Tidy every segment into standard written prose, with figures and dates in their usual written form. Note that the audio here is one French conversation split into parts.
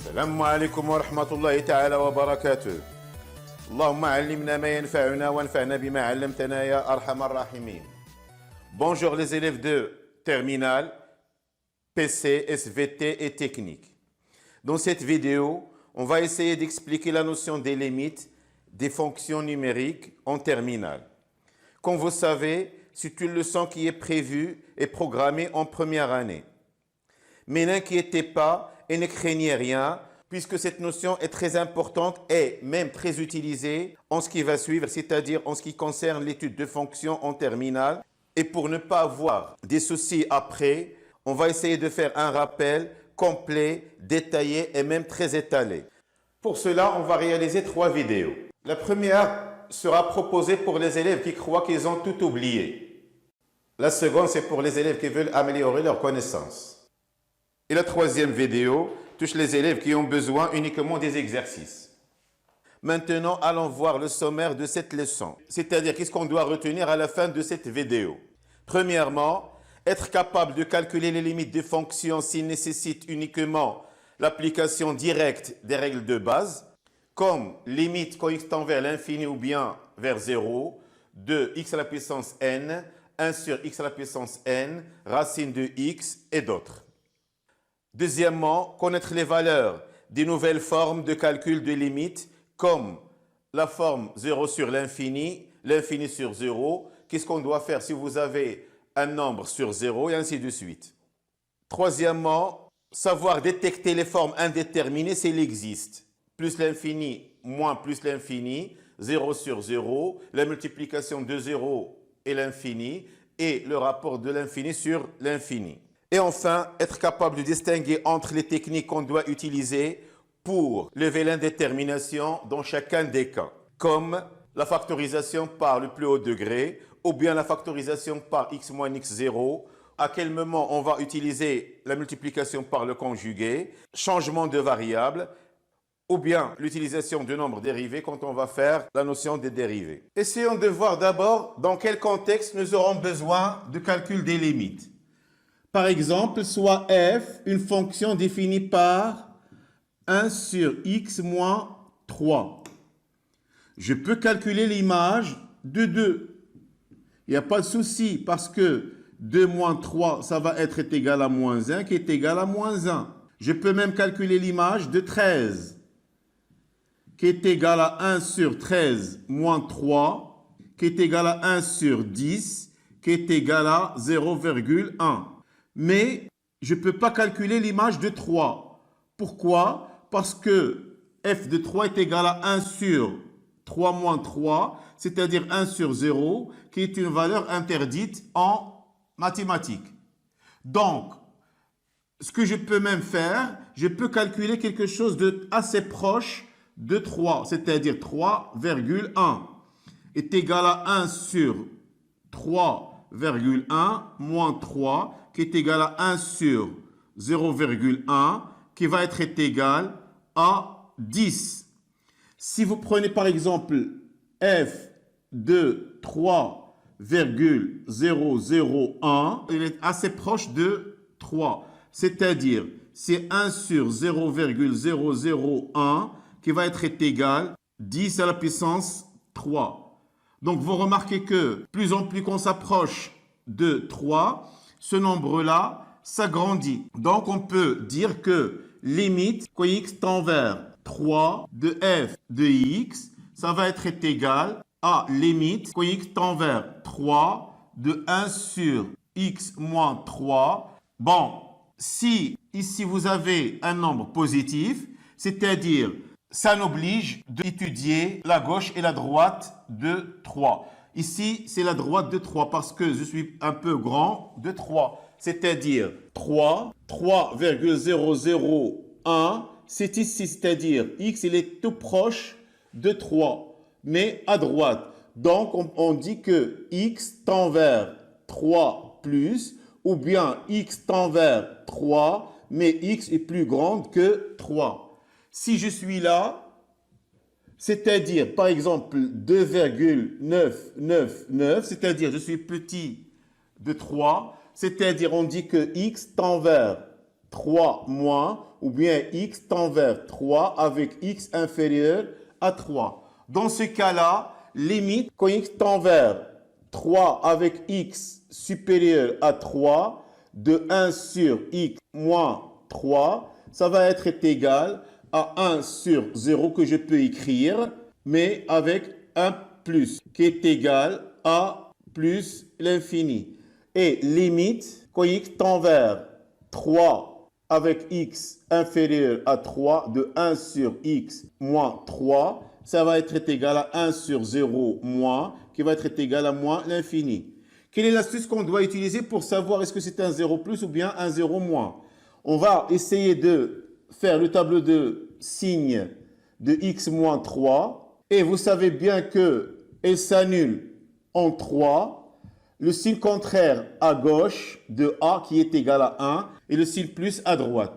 السلام عليكم ورحمة الله تعالى وبركاته. اللهم علمنا ما ينفعنا وانفعنا بما علمتنا يا أرحم الراحمين. Bonjour les élèves de terminale, PC, SVT et technique. Dans cette vidéo, on va essayer d'expliquer la notion des limites des fonctions numériques en terminale. Comme vous savez, c'est une leçon qui est prévue et programmée en première année. Mais n'inquiétez pas et ne craignez rien, puisque cette notion est très importante et même très utilisée en ce qui va suivre, c'est-à-dire en ce qui concerne l'étude de fonctions en terminale. Et pour ne pas avoir des soucis après, on va essayer de faire un rappel complet, détaillé et même très étalé. Pour cela, on va réaliser 3 vidéos. La première sera proposée pour les élèves qui croient qu'ils ont tout oublié. La seconde, c'est pour les élèves qui veulent améliorer leurs connaissances. Et la troisième vidéo touche les élèves qui ont besoin uniquement des exercices. Maintenant, allons voir le sommaire de cette leçon, c'est-à-dire qu'est-ce qu'on doit retenir à la fin de cette vidéo. Premièrement, être capable de calculer les limites des fonctions s'il nécessite uniquement l'application directe des règles de base, comme limite quand x tend vers l'infini ou bien vers 0, de x à la puissance n, 1 sur x à la puissance n, racine de x et d'autres. Deuxièmement, connaître les valeurs des nouvelles formes de calcul de limites, comme la forme 0 sur l'infini, l'infini sur 0. Qu'est-ce qu'on doit faire si vous avez un nombre sur 0 et ainsi de suite. Troisièmement, savoir détecter les formes indéterminées s'il existe. Plus l'infini, moins plus l'infini, 0 sur 0, la multiplication de 0 et l'infini, et le rapport de l'infini sur l'infini. Et enfin, être capable de distinguer entre les techniques qu'on doit utiliser pour lever l'indétermination dans chacun des cas, comme la factorisation par le plus haut degré ou bien la factorisation par x moins x0, à quel moment on va utiliser la multiplication par le conjugué, changement de variable, ou bien l'utilisation du nombre dérivé quand on va faire la notion des dérivés. Essayons de voir d'abord dans quel contexte nous aurons besoin de calcul des limites. Par exemple, soit f, une fonction définie par 1 sur x moins 3. Je peux calculer l'image de 2. Il n'y a pas de souci parce que 2 moins 3, ça va être égal à moins 1 qui est égal à moins 1. Je peux même calculer l'image de 13 qui est égal à 1 sur 13 moins 3 qui est égal à 1 sur 10 qui est égal à 0,1. Mais je ne peux pas calculer l'image de 3. Pourquoi? Parce que f de 3 est égal à 1 sur 3 moins 3, c'est-à-dire 1 sur 0, qui est une valeur interdite en mathématiques. Donc, ce que je peux même faire, je peux calculer quelque chose de assez proche de 3, c'est-à-dire 3,1 est égal à 1 sur 3,1 moins 3, qui est égal à 1 sur 0,1, qui va être égal à 10. Si vous prenez par exemple f de 3,001, il est assez proche de 3. C'est-à-dire, c'est 1 sur 0,001 qui va être égal à 10 à la puissance 3. Donc, vous remarquez que plus en plus qu'on s'approche de 3, ce nombre-là s'agrandit. Donc, on peut dire que limite quand x tend vers 3 de f de x, ça va être égal à limite quand x tend vers 3 de 1 sur x moins 3. Bon, si ici vous avez un nombre positif, c'est-à-dire ça n'oblige d'étudier la gauche et la droite de 3. Ici, c'est la droite de 3 parce que je suis un peu grand de 3. C'est-à-dire 3,001, c'est ici, c'est-à-dire x, il est tout proche de 3, mais à droite. Donc, on dit que x tend vers 3 plus, ou bien x tend vers 3, mais x est plus grande que 3. Si je suis là, c'est-à-dire, par exemple, 2,999, c'est-à-dire je suis petit de 3, c'est-à-dire on dit que x tend vers 3 moins, ou bien x tend vers 3 avec x inférieur à 3. Dans ce cas-là, limite, quand x tend vers 3 avec x supérieur à 3, de 1 sur x moins 3, ça va être égal à 1 sur 0 que je peux écrire, mais avec un plus, qui est égal à plus l'infini. Et limite, quand x tend vers 3 avec x inférieur à 3, de 1 sur x moins 3, ça va être égal à 1 sur 0 moins, qui va être égal à moins l'infini. Quelle est l'astuce qu'on doit utiliser pour savoir est-ce que c'est un 0 plus ou bien un 0 moins? On va essayer de faire le tableau de signes de x moins 3. Et vous savez bien qu'elle s'annule en 3. Le signe contraire à gauche de A qui est égal à 1 et le signe plus à droite.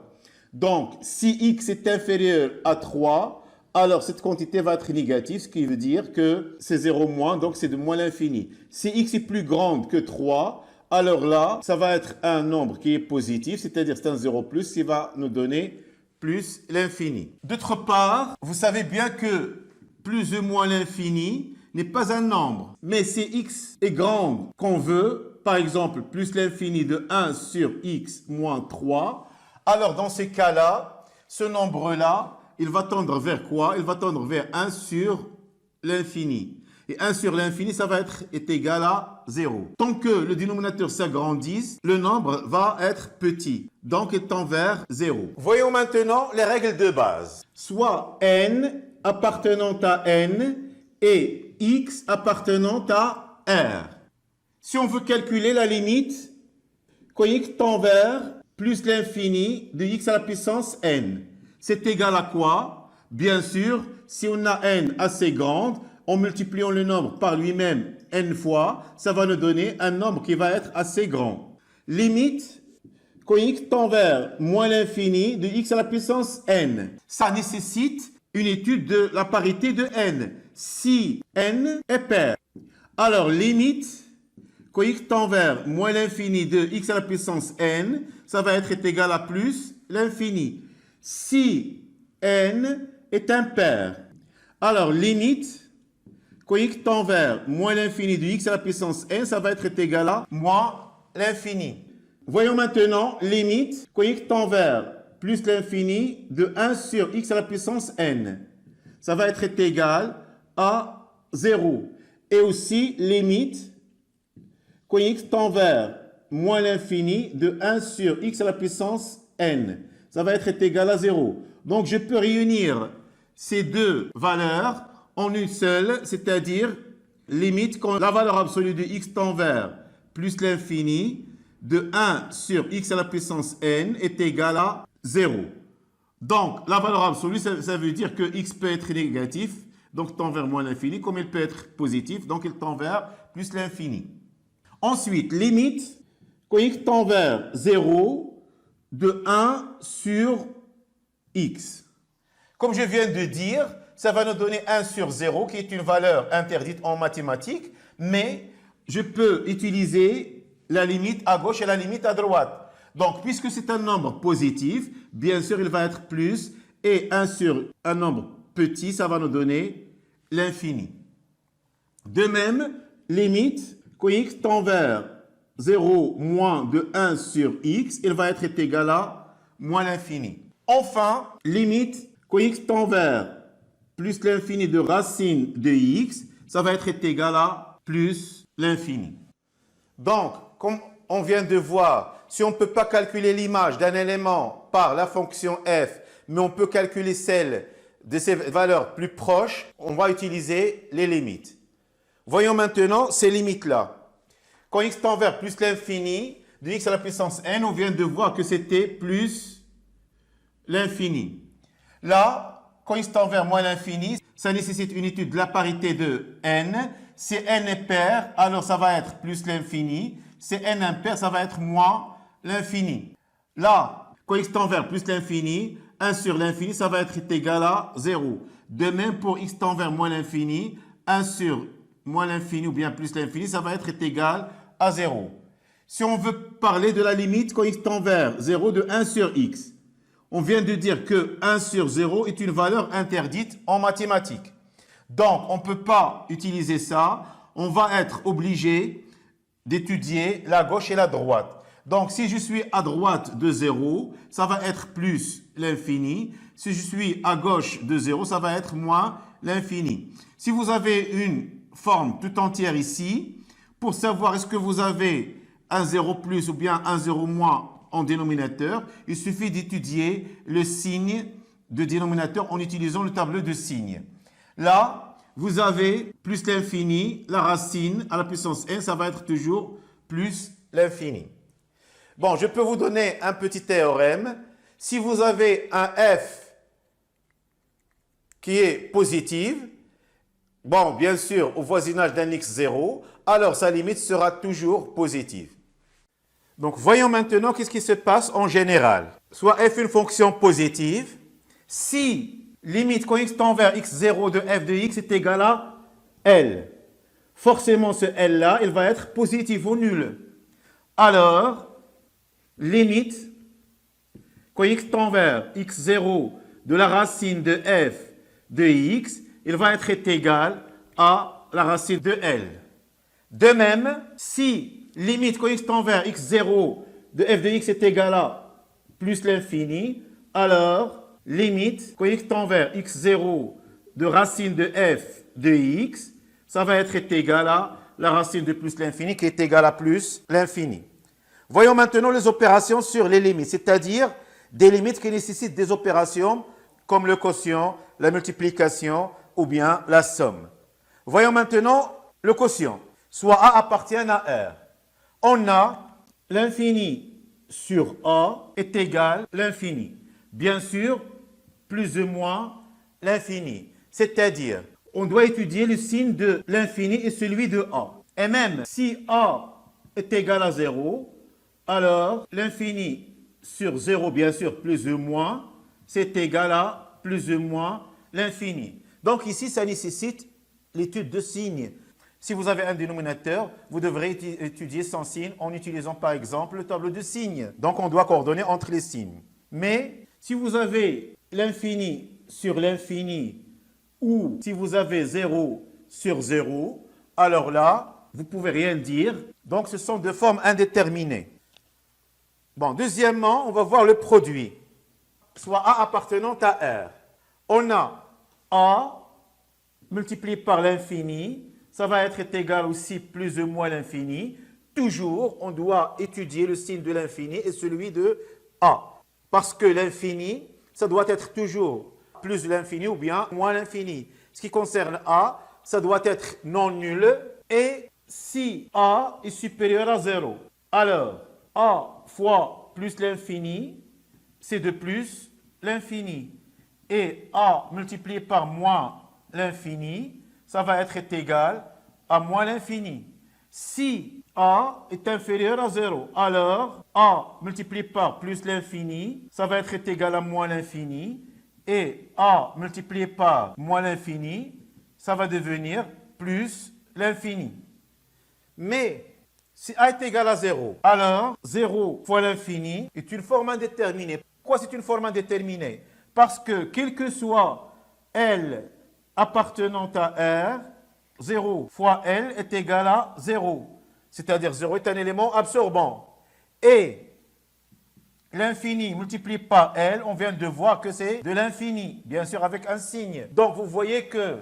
Donc, si x est inférieur à 3, alors cette quantité va être négative, ce qui veut dire que c'est 0 moins, donc c'est de moins l'infini. Si x est plus grande que 3, alors là, ça va être un nombre qui est positif, c'est-à-dire c'est un 0 plus, qui va nous donner plus l'infini. D'autre part, vous savez bien que plus ou moins l'infini n'est pas un nombre. Mais si x est grand qu'on veut, par exemple, plus l'infini de 1 sur x moins 3, alors dans ces cas-là, ce nombre-là, il va tendre vers quoi? Il va tendre vers 1 sur l'infini. Et 1 sur l'infini, ça va être égal à 0. Tant que le dénominateur s'agrandisse, le nombre va être petit. Donc, il tend vers 0. Voyons maintenant les règles de base. Soit n appartenant à n et x appartenant à r. Si on veut calculer la limite, quand x tend vers plus l'infini de x à la puissance n, c'est égal à quoi? Bien sûr, si on a n assez grande, en multipliant le nombre par lui-même n fois, ça va nous donner un nombre qui va être assez grand. Limite, quand x tend vers moins l'infini de x à la puissance n. Ça nécessite une étude de la parité de n. Si n est pair, alors limite, quand x tend vers moins l'infini de x à la puissance n, ça va être égal à plus l'infini. Si n est impair, alors limite, quand x tend vers moins l'infini de x à la puissance n, ça va être égal à moins l'infini. Voyons maintenant limite, quand x tend vers plus l'infini de 1 sur x à la puissance n. Ça va être égal à 0. Et aussi limite, quand x tend vers moins l'infini de 1 sur x à la puissance n. Ça va être égal à 0. Donc, je peux réunir ces deux valeurs en une seule, c'est-à-dire limite quand la valeur absolue de x tend vers plus l'infini de 1 sur x à la puissance n est égale à 0. Donc, la valeur absolue, ça veut dire que x peut être négatif, donc tend vers moins l'infini, comme il peut être positif, donc il tend vers plus l'infini. Ensuite, limite quand x tend vers 0 de 1 sur x. Comme je viens de dire, ça va nous donner 1 sur 0, qui est une valeur interdite en mathématiques, mais je peux utiliser la limite à gauche et la limite à droite. Donc, puisque c'est un nombre positif, bien sûr, il va être plus, et 1 sur un nombre petit, ça va nous donner l'infini. De même, limite, quand x tend vers 0 moins de 1 sur x, il va être égal à moins l'infini. Enfin, limite, quand x tend vers plus l'infini de racine de x, ça va être égal à plus l'infini. Donc, comme on vient de voir, si on ne peut pas calculer l'image d'un élément par la fonction f, mais on peut calculer celle de ses valeurs plus proches, on va utiliser les limites. Voyons maintenant ces limites-là. Quand x tend vers plus l'infini de x à la puissance n, on vient de voir que c'était plus l'infini. Là, quand x tend vers moins l'infini, ça nécessite une étude de la parité de n. Si n est pair, alors ça va être plus l'infini. Si n impair, ça va être moins l'infini. Là, quand x tend vers plus l'infini, 1 sur l'infini, ça va être égal à 0. De même, pour x tend vers moins l'infini, 1 sur moins l'infini ou bien plus l'infini, ça va être égal à 0. Si on veut parler de la limite quand x tend vers 0 de 1 sur x, on vient de dire que 1 sur 0 est une valeur interdite en mathématiques. Donc, on ne peut pas utiliser ça. On va être obligé d'étudier la gauche et la droite. Donc, si je suis à droite de 0, ça va être plus l'infini. Si je suis à gauche de 0, ça va être moins l'infini. Si vous avez une forme tout entière ici, pour savoir est-ce que vous avez un 0 plus ou bien un 0 moins en dénominateur, il suffit d'étudier le signe de dénominateur en utilisant le tableau de signes. Là, vous avez plus l'infini, la racine à la puissance n, ça va être toujours plus l'infini. Bon, je peux vous donner un petit théorème. Si vous avez un f qui est positif, bon, bien sûr, au voisinage d'un x0, alors sa limite sera toujours positive. Donc, voyons maintenant qu'est-ce qui se passe en général. Soit f une fonction positive, si limite quand x tend vers x0 de f de x est égal à L. Forcément, ce L-là, il va être positif ou nul. Alors, limite quand x tend vers x0 de la racine de f de x, il va être égal à la racine de L. De même, si limite quand x tend vers x0 de f de x est égal à plus l'infini, alors limite quand x tend vers x0 de racine de f de x, ça va être égal à la racine de plus l'infini qui est égale à plus l'infini. Voyons maintenant les opérations sur les limites, c'est-à-dire des limites qui nécessitent des opérations comme le quotient, la multiplication ou bien la somme. Voyons maintenant le quotient. Soit A appartient à R. On a l'infini sur A est égal à l'infini. Bien sûr, plus ou moins l'infini. C'est-à-dire, on doit étudier le signe de l'infini et celui de A. Et même si A est égal à 0, alors l'infini sur 0, bien sûr, plus ou moins, c'est égal à plus ou moins l'infini. Donc ici, ça nécessite l'étude de signes. Si vous avez un dénominateur, vous devrez étudier son signe en utilisant par exemple le tableau de signes. Donc on doit coordonner entre les signes. Mais si vous avez l'infini sur l'infini ou si vous avez 0 sur 0, alors là, vous ne pouvez rien dire. Donc ce sont deux formes indéterminées. Bon, deuxièmement, on va voir le produit. Soit A appartenant à R. On a A multiplié par l'infini, ça va être égal aussi plus ou moins l'infini. Toujours, on doit étudier le signe de l'infini et celui de A. Parce que l'infini, ça doit être toujours plus l'infini ou bien moins l'infini. Ce qui concerne A, ça doit être non nul. Et si A est supérieur à 0, alors A fois plus l'infini, c'est de plus l'infini. Et A multiplié par moins l'infini, ça va être égal à moins l'infini. Si A est inférieur à 0, alors A multiplié par plus l'infini, ça va être égal à moins l'infini. Et A multiplié par moins l'infini, ça va devenir plus l'infini. Mais si A est égal à 0, alors 0 fois l'infini est une forme indéterminée. Pourquoi c'est une forme indéterminée? Parce que quel que soit L appartenant à R, 0 fois L est égal à 0. C'est-à-dire 0 est un élément absorbant. Et l'infini multiplié par L, on vient de voir que c'est de l'infini, bien sûr avec un signe. Donc vous voyez que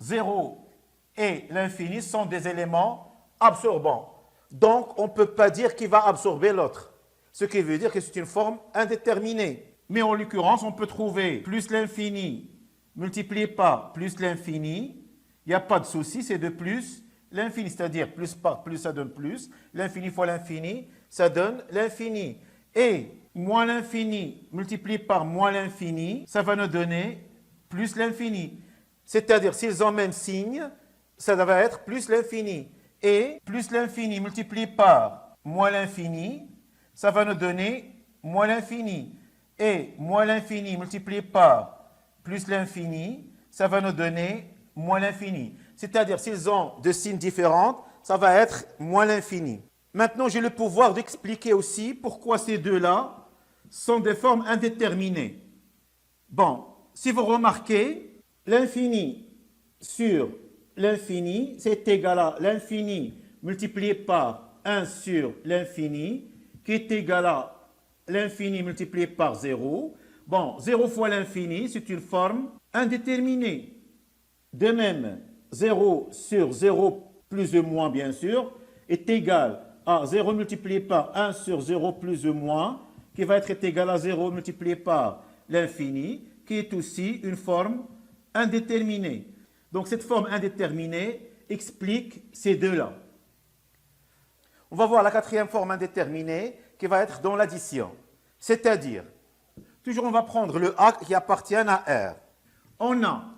0 et l'infini sont des éléments absorbants. Donc on ne peut pas dire qu'il va absorber l'autre. Ce qui veut dire que c'est une forme indéterminée. Mais en l'occurrence, on peut trouver plus l'infini multiplié par plus l'infini. Il n'y a pas de souci, c'est de plus l'infini. C'est-à-dire plus par plus, ça donne plus. L'infini fois l'infini, ça donne l'infini. Et moins l'infini multiplié par moins l'infini, ça va nous donner plus l'infini. C'est-à-dire, s'ils ont même signe, ça va être plus l'infini. Et plus l'infini multiplié par moins l'infini, ça va nous donner moins l'infini. Et moins l'infini multiplié par plus l'infini, ça va nous donner moins l'infini. C'est-à-dire, s'ils ont deux signes différents, ça va être moins l'infini. Maintenant, j'ai le pouvoir d'expliquer aussi pourquoi ces deux-là sont des formes indéterminées. Bon, si vous remarquez, l'infini sur l'infini, c'est égal à l'infini multiplié par 1 sur l'infini, qui est égal à l'infini multiplié par 0. Bon, 0 fois l'infini, c'est une forme indéterminée. De même, 0 sur 0 plus ou moins, bien sûr, est égal à 0 multiplié par 1 sur 0 plus ou moins, qui va être égal à 0 multiplié par l'infini, qui est aussi une forme indéterminée. Donc cette forme indéterminée explique ces deux-là. On va voir la quatrième forme indéterminée qui va être dans l'addition. C'est-à-dire, toujours on va prendre le A qui appartient à R. On a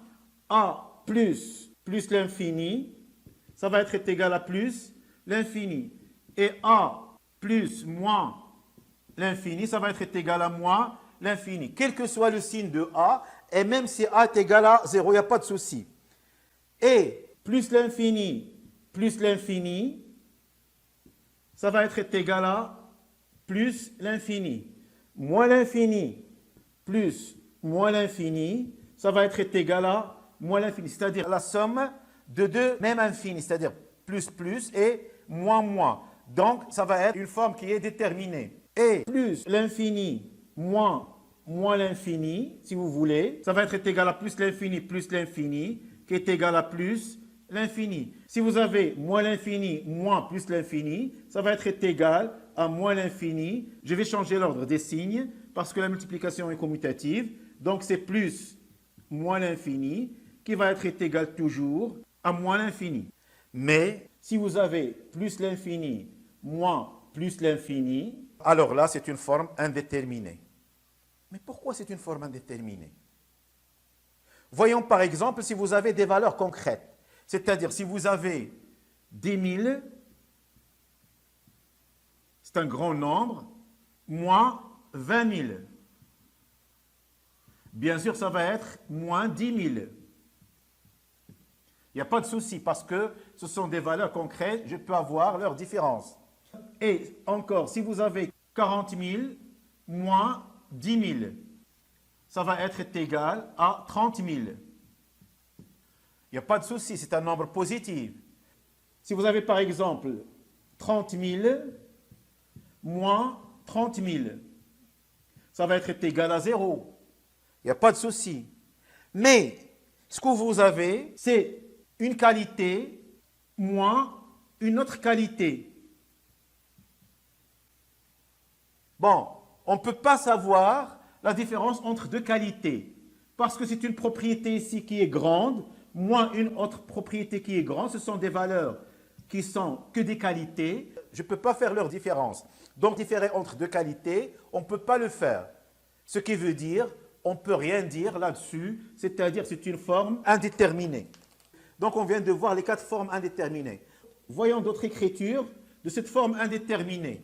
A plus l'infini, ça va être égal à plus l'infini. Et A plus moins l'infini, ça va être égal à moins l'infini. Quel que soit le signe de A, et même si A est égal à 0, il n'y a pas de souci. Et plus l'infini, ça va être égal à plus l'infini. Moins l'infini, plus moins l'infini, ça va être égal à moins l'infini. C'est-à-dire la somme de deux mêmes infinis, c'est-à-dire plus et moins. Donc, ça va être une forme qui est déterminée. Et plus l'infini, moins l'infini, si vous voulez, ça va être égal à plus l'infini, qui est égal à plus l'infini. Si vous avez moins l'infini, moins plus l'infini, ça va être égal à moins l'infini. Je vais changer l'ordre des signes parce que la multiplication est commutative. Donc, c'est plus moins l'infini qui va être égal toujours à moins l'infini. Mais si vous avez plus l'infini, moins plus l'infini, alors là, c'est une forme indéterminée. Mais pourquoi c'est une forme indéterminée? Voyons par exemple si vous avez des valeurs concrètes. C'est-à-dire si vous avez 10 000, c'est un grand nombre, moins 20 000. Bien sûr, ça va être moins 10 000. Il n'y a pas de souci parce que ce sont des valeurs concrètes, je peux avoir leur différence. Et encore, si vous avez 40 000 moins 10 000, ça va être égal à 30 000. Il n'y a pas de souci, c'est un nombre positif. Si vous avez par exemple 30 000 moins 30 000, ça va être égal à 0. Il n'y a pas de souci. Mais ce que vous avez, c'est une qualité moins une autre qualité. Bon, on ne peut pas savoir la différence entre deux qualités. Parce que c'est une propriété ici qui est grande, moins une autre propriété qui est grande. Ce sont des valeurs qui sont que des qualités. Je ne peux pas faire leur différence. Donc, différer entre deux qualités, on ne peut pas le faire. Ce qui veut dire, on ne peut rien dire là-dessus, c'est-à-dire c'est une forme indéterminée. Donc, on vient de voir les 4 formes indéterminées. Voyons d'autres écritures de cette forme indéterminée.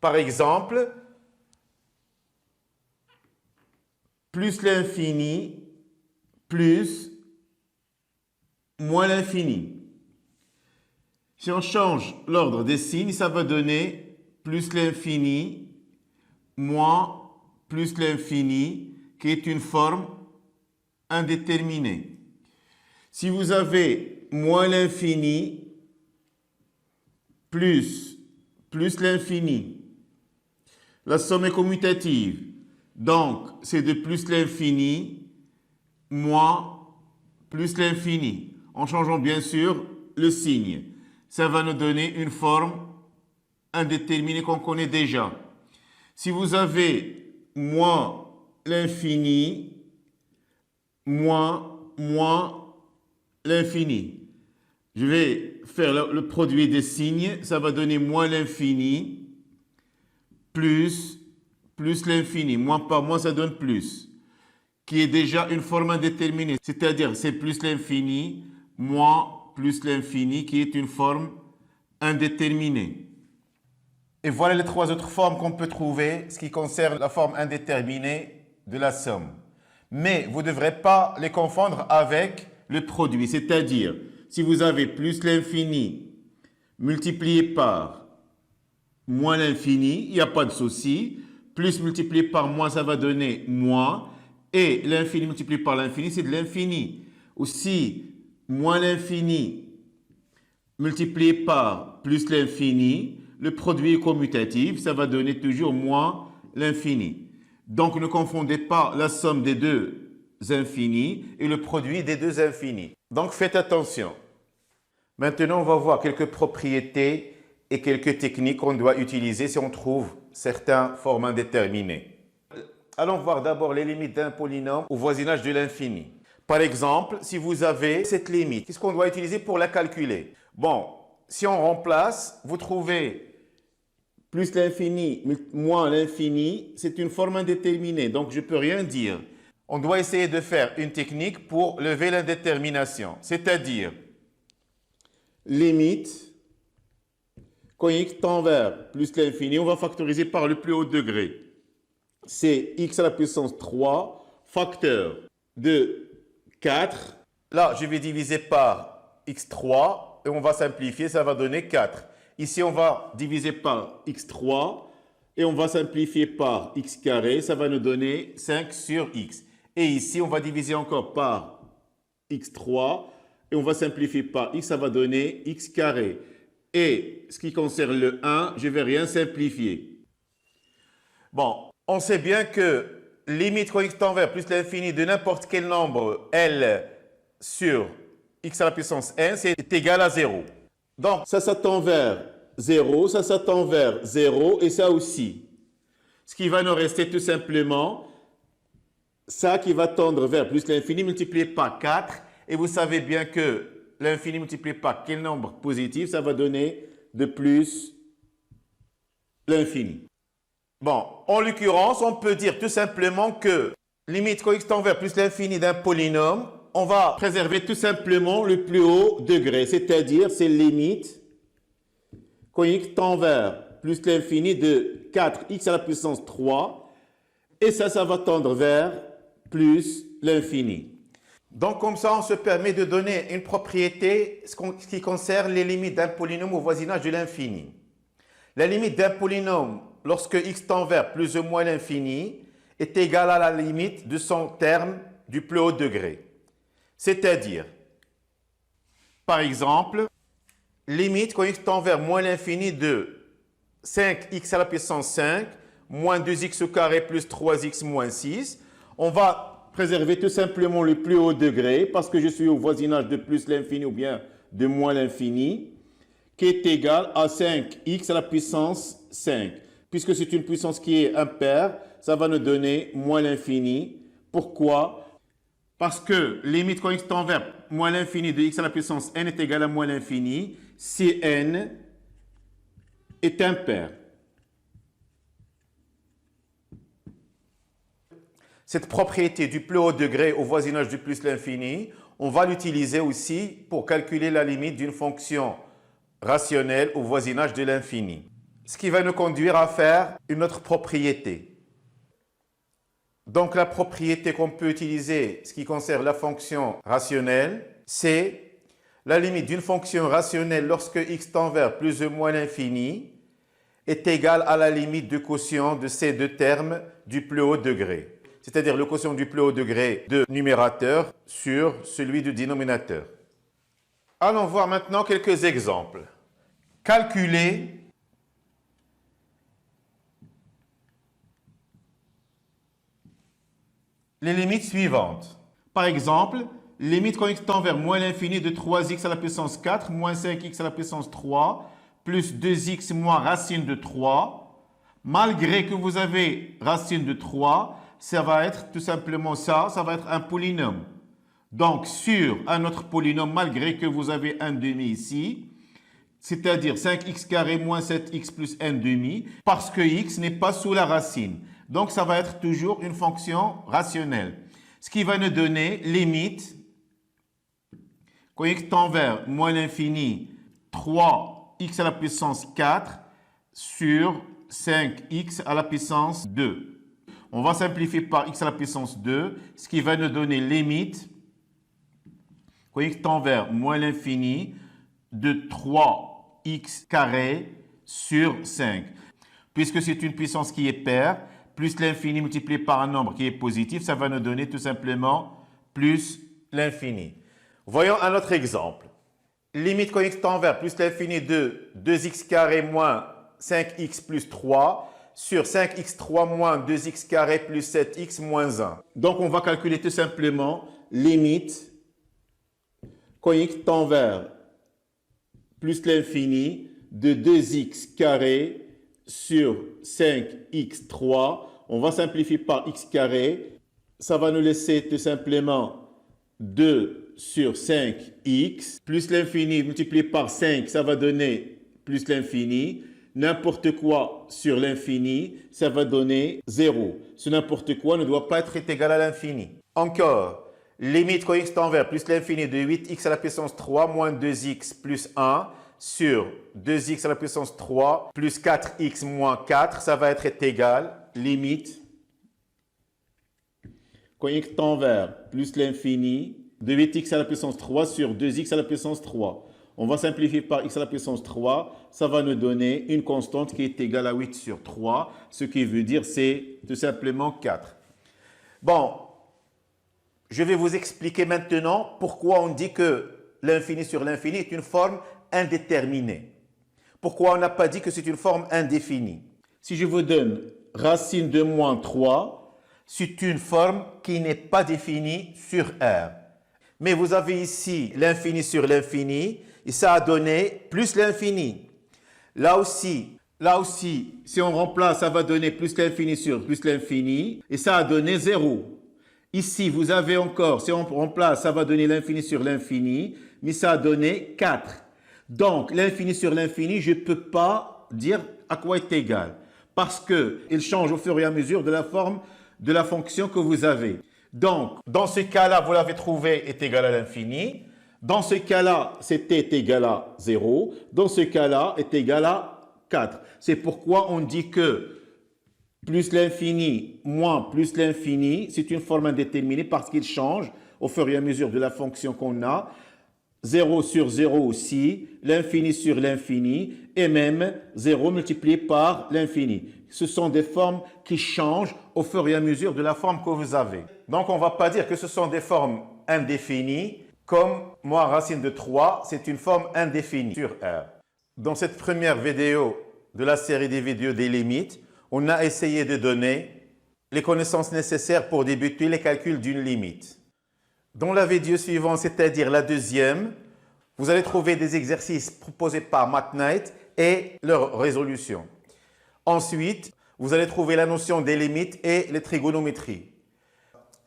Par exemple, plus l'infini, plus moins l'infini. Si on change l'ordre des signes, ça va donner plus l'infini, moins plus l'infini, qui est une forme indéterminée. Si vous avez moins l'infini, plus l'infini, la somme est commutative. Donc, c'est de plus l'infini, moins plus l'infini. En changeant bien sûr le signe. Ça va nous donner une forme indéterminée qu'on connaît déjà. Si vous avez moins l'infini, moins l'infini. Je vais faire le produit des signes. Ça va donner moins l'infini, plus l'infini. Moins par moins, ça donne plus. Qui est déjà une forme indéterminée. C'est-à-dire, c'est plus l'infini, moins plus l'infini, qui est une forme indéterminée. Et voilà les 3 autres formes qu'on peut trouver, ce qui concerne la forme indéterminée de la somme. Mais vous ne devrez pas les confondre avec le produit. C'est-à-dire, si vous avez plus l'infini, multiplié par moins l'infini, il n'y a pas de souci. Plus multiplié par moins, ça va donner moins. Et l'infini multiplié par l'infini, c'est de l'infini. Aussi, moins l'infini multiplié par plus l'infini, le produit est commutatif, ça va donner toujours moins l'infini. Donc, ne confondez pas la somme des deux infinis et le produit des deux infinis. Donc, faites attention. Maintenant, on va voir quelques propriétés et quelques techniques qu'on doit utiliser si on trouve certains formes indéterminés. Allons voir d'abord les limites d'un polynôme au voisinage de l'infini. Par exemple, si vous avez cette limite, qu'est-ce qu'on doit utiliser pour la calculer? Bon, si on remplace, vous trouvez plus l'infini moins l'infini, c'est une forme indéterminée, donc je ne peux rien dire. On doit essayer de faire une technique pour lever l'indétermination, c'est-à-dire limite, quand x tend vers plus l'infini, on va factoriser par le plus haut degré. C'est x à la puissance 3, facteur de 4. Là, je vais diviser par x3 et on va simplifier, ça va donner 4. Ici, on va diviser par x3 et on va simplifier par x carré, ça va nous donner 5 sur x. Et ici, on va diviser encore par x3 et on va simplifier par x, ça va donner x carré. Et ce qui concerne le 1, je ne vais rien simplifier. Bon, on sait bien que limite quand x tend vers plus l'infini de n'importe quel nombre L sur x à la puissance n, c'est égal à 0. Donc, ça tend vers 0, ça tend vers 0 et ça aussi. Ce qui va nous rester tout simplement, ça qui va tendre vers plus l'infini multiplié par 4. Et vous savez bien que l'infini multiplié par quel nombre positif, ça va donner de plus l'infini. Bon, en l'occurrence, on peut dire tout simplement que limite quand x tend vers plus l'infini d'un polynôme, on va préserver tout simplement le plus haut degré, c'est-à-dire c'est limite quand x tend vers plus l'infini de 4x à la puissance 3, et ça va tendre vers plus l'infini. Donc, comme ça, on se permet de donner une propriété ce qui concerne les limites d'un polynôme au voisinage de l'infini. La limite d'un polynôme, lorsque x tend vers plus ou moins l'infini, est égale à la limite de son terme du plus haut degré. C'est-à-dire, par exemple, limite quand x tend vers moins l'infini de 5x à la puissance 5, moins 2x au carré plus 3x moins 6, on va préserver tout simplement le plus haut degré parce que je suis au voisinage de plus l'infini ou bien de moins l'infini qui est égal à 5x à la puissance 5. Puisque c'est une puissance qui est impaire, ça va nous donner moins l'infini. Pourquoi? Parce que limite quand x tend vers moins l'infini de x à la puissance n est égal à moins l'infini si n est impair. Cette propriété du plus haut degré au voisinage du plus l'infini, on va l'utiliser aussi pour calculer la limite d'une fonction rationnelle au voisinage de l'infini. Ce qui va nous conduire à faire une autre propriété. Donc la propriété qu'on peut utiliser, ce qui concerne la fonction rationnelle, c'est la limite d'une fonction rationnelle lorsque x tend vers plus ou moins l'infini est égale à la limite du quotient de ces deux termes du plus haut degré. C'est-à-dire le quotient du plus haut degré de numérateur sur celui du dénominateur. Allons voir maintenant quelques exemples. Calculer les limites suivantes. Par exemple, limite quand x tend vers moins l'infini de 3x à la puissance 4, moins 5x à la puissance 3, plus 2x moins racine de 3. Malgré que vous avez racine de 3, ça va être tout simplement ça va être un polynôme. Donc, sur un autre polynôme, malgré que vous avez un demi ici, c'est-à-dire 5x carré moins 7x plus 1 demi, parce que x n'est pas sous la racine. Donc, ça va être toujours une fonction rationnelle. Ce qui va nous donner limite, quand x tend vers moins l'infini, 3x à la puissance 4 sur 5x à la puissance 2. On va simplifier par x à la puissance 2, ce qui va nous donner limite, quand x tend vers moins l'infini, de 3 x carré sur 5. Puisque c'est une puissance qui est paire, plus l'infini multiplié par un nombre qui est positif, ça va nous donner tout simplement plus l'infini. Voyons un autre exemple. Limite quand x tend vers plus l'infini de 2x carré moins 5x plus 3 sur 5x3 moins 2x carré plus 7x moins 1. Donc, on va calculer tout simplement limite quand x tend vers plus l'infini de 2x carré sur 5x3. On va simplifier par x carré. Ça va nous laisser tout simplement 2 sur 5x plus l'infini multiplié par 5, ça va donner plus l'infini. N'importe quoi sur l'infini, ça va donner 0. Ce n'importe quoi ne doit pas être égal à l'infini. Encore, limite quand x tend vers plus l'infini de 8x à la puissance 3 moins 2x plus 1 sur 2x à la puissance 3 plus 4x moins 4, ça va être égal, limite, quand x tend vers plus l'infini de 8x à la puissance 3 sur 2x à la puissance 3. On va simplifier par x à la puissance 3. Ça va nous donner une constante qui est égale à 8 sur 3. Ce qui veut dire c'est tout simplement 4. Bon, je vais vous expliquer maintenant pourquoi on dit que l'infini sur l'infini est une forme indéterminée. Pourquoi on n'a pas dit que c'est une forme indéfinie. Si je vous donne racine de moins 3, c'est une forme qui n'est pas définie sur R. Mais vous avez ici l'infini sur l'infini. Et ça a donné plus l'infini. Là aussi, si on remplace, ça va donner plus l'infini sur plus l'infini. Et ça a donné 0. Ici, vous avez encore, si on remplace, ça va donner l'infini sur l'infini. Mais ça a donné 4. Donc, l'infini sur l'infini, je ne peux pas dire à quoi est égal. Parce qu'il change au fur et à mesure de la forme de la fonction que vous avez. Donc, dans ce cas-là, vous l'avez trouvé est égal à l'infini. Dans ce cas-là, c'était égal à 0. Dans ce cas-là, est égal à 4. C'est pourquoi on dit que plus l'infini moins plus l'infini, c'est une forme indéterminée parce qu'il change au fur et à mesure de la fonction qu'on a. 0 sur 0 aussi, l'infini sur l'infini, et même 0 multiplié par l'infini. Ce sont des formes qui changent au fur et à mesure de la forme que vous avez. Donc, on ne va pas dire que ce sont des formes indéfinies. Comme moins racine de 3, c'est une forme indéfinie sur R. Dans cette première vidéo de la série des vidéos des limites, on a essayé de donner les connaissances nécessaires pour débuter les calculs d'une limite. Dans la vidéo suivante, c'est-à-dire la deuxième, vous allez trouver des exercices proposés par MathNight et leur résolution. Ensuite, vous allez trouver la notion des limites et les trigonométries.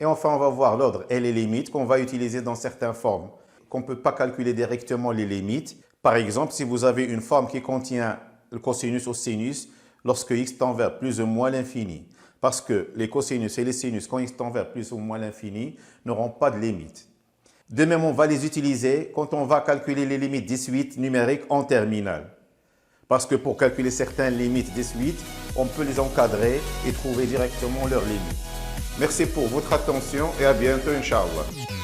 Et enfin, on va voir l'ordre et les limites qu'on va utiliser dans certaines formes, qu'on ne peut pas calculer directement les limites. Par exemple, si vous avez une forme qui contient le cosinus au sinus, lorsque x tend vers plus ou moins l'infini. Parce que les cosinus et les sinus, quand x tend vers plus ou moins l'infini, n'auront pas de limite. De même, on va les utiliser quand on va calculer les limites 18 numériques en terminale. Parce que pour calculer certaines limites 18, on peut les encadrer et trouver directement leurs limites. Merci pour votre attention et à bientôt, Inch'Allah.